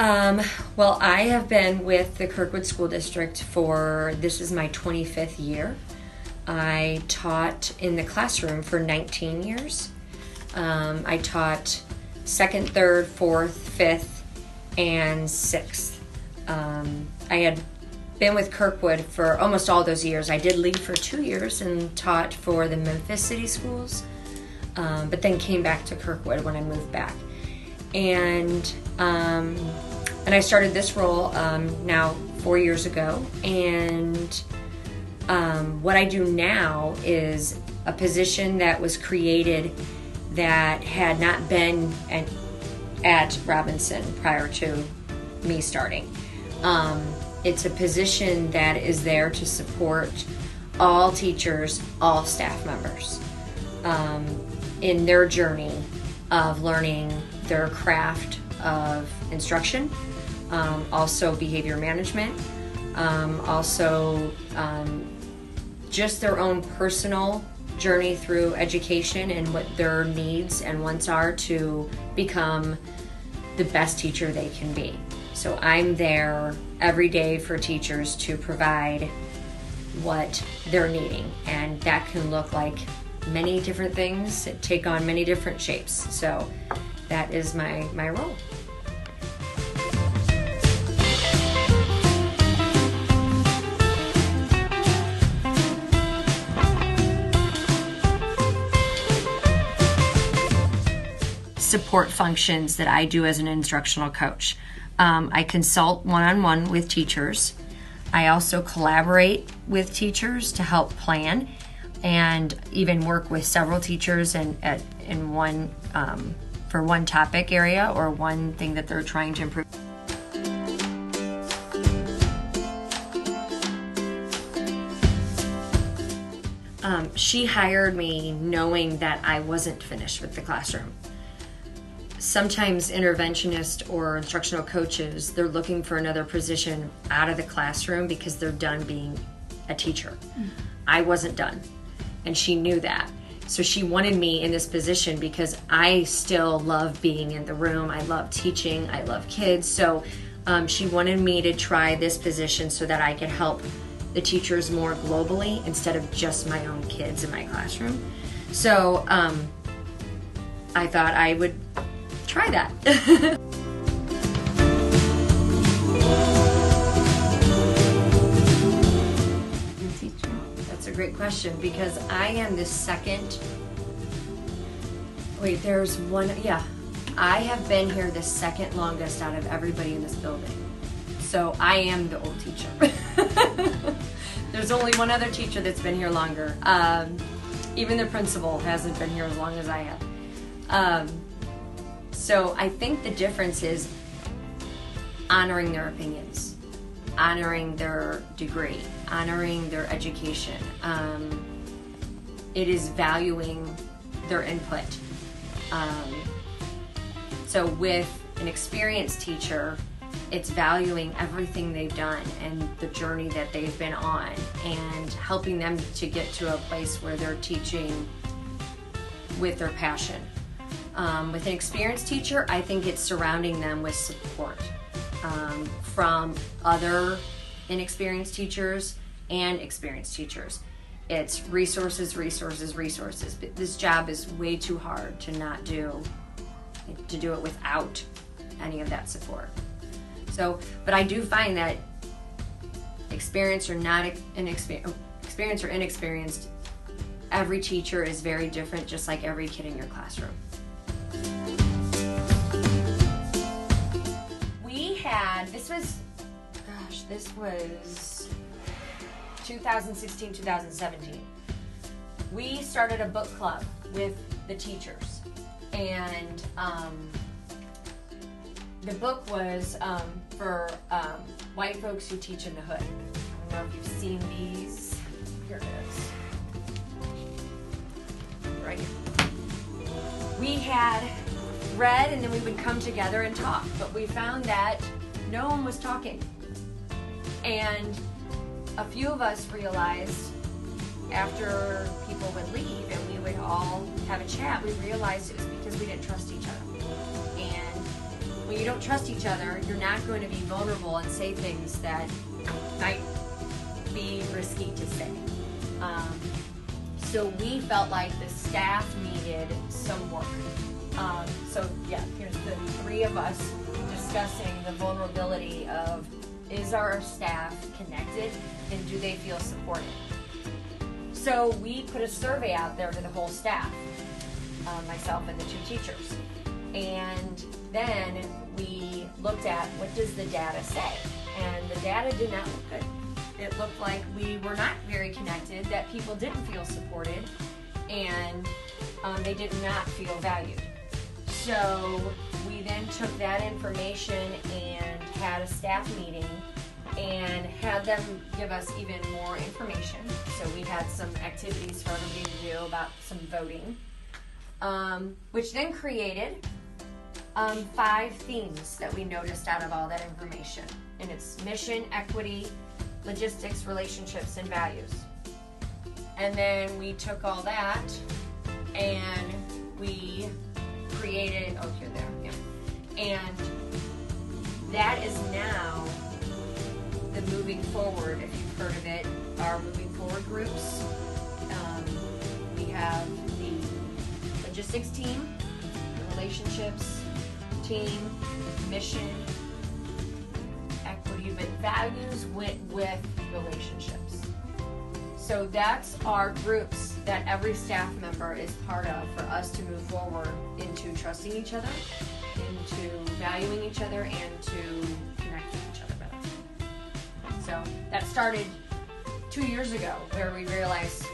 Well, I have been with the Kirkwood School District this is my 25th year. I taught in the classroom for 19 years. I taught 2nd, 3rd, 4th, 5th, and 6th. I had been with Kirkwood for almost all those years. I did leave for 2 years and taught for the Memphis City Schools, but then came back to Kirkwood when I moved back. And I started this role now 4 years ago. And what I do now is a position that was created that had not been at Robinson prior to me starting. It's a position that is there to support all teachers, all staff members in their journey of learning their craft of instruction, also behavior management, also just their own personal journey through education and what their needs and wants are to become the best teacher they can be. So I'm there every day for teachers to provide what they're needing, and that can look like many different things, take on many different shapes. So that is my role. Support functions that I do as an instructional coach. I consult one-on-one with teachers. I also collaborate with teachers to help plan and even work with several teachers in one for one topic area or one thing that they're trying to improve. She hired me knowing that I wasn't finished with the classroom. Sometimes interventionists or instructional coaches, they're looking for another position out of the classroom because they're done being a teacher. I wasn't done, and she knew that. So she wanted me in this position because I still love being in the room. I love teaching. I love kids. So she wanted me to try this position so that I could help the teachers more globally instead of just my own kids in my classroom. So I thought I would try that. That's a great question because I am the second. Wait, there's one. Yeah, I have been here the second longest out of everybody in this building. So I am the old teacher. There's only one other teacher that's been here longer. Even the principal hasn't been here as long as I have. So I think the difference is honoring their opinions, honoring their degree, honoring their education. It is valuing their input. So with an experienced teacher, it's valuing everything they've done and the journey that they've been on and helping them to get to a place where they're teaching with their passion. With an experienced teacher, I think it's surrounding them with support from other inexperienced teachers and experienced teachers. It's resources, resources, resources. But this job is way too hard to do it without any of that support. So, but I do find that experienced or inexperienced, every teacher is very different, just like every kid in your classroom. This was 2016, 2017. We started a book club with the teachers, and the book was for white folks who teach in the hood. I don't know if you've seen these. Here it is. Right here. We had read, and then we would come together and talk, but we found that no one was talking. And a few of us realized after people would leave and we would all have a chat, we realized it was because we didn't trust each other. And when you don't trust each other, you're not going to be vulnerable and say things that might be risky to say. So we felt like the staff needed some work. So yeah, here's the three of us discussing the vulnerability of, is our staff connected and do they feel supported? So we put a survey out there to the whole staff, myself and the two teachers. And then we looked at, what does the data say? And the data did not look good. It looked like we were not very connected, that people didn't feel supported, and they did not feel valued. So we then took that information and had a staff meeting and had them give us even more information. So we had some activities for everybody to do about some voting, which then created 5 themes that we noticed out of all that information. And it's mission, equity, logistics, relationships, and values. And then we took all that and we created, oh, here, there, yeah. And that is now the moving forward, if you've heard of it, our moving forward groups. We have the logistics team, the relationships team, mission, equity, but values went with relationships. So that's our groups that every staff member is part of for us to move forward into trusting each other, into valuing each other, and to connecting each other better. So that started 2 years ago, where we realized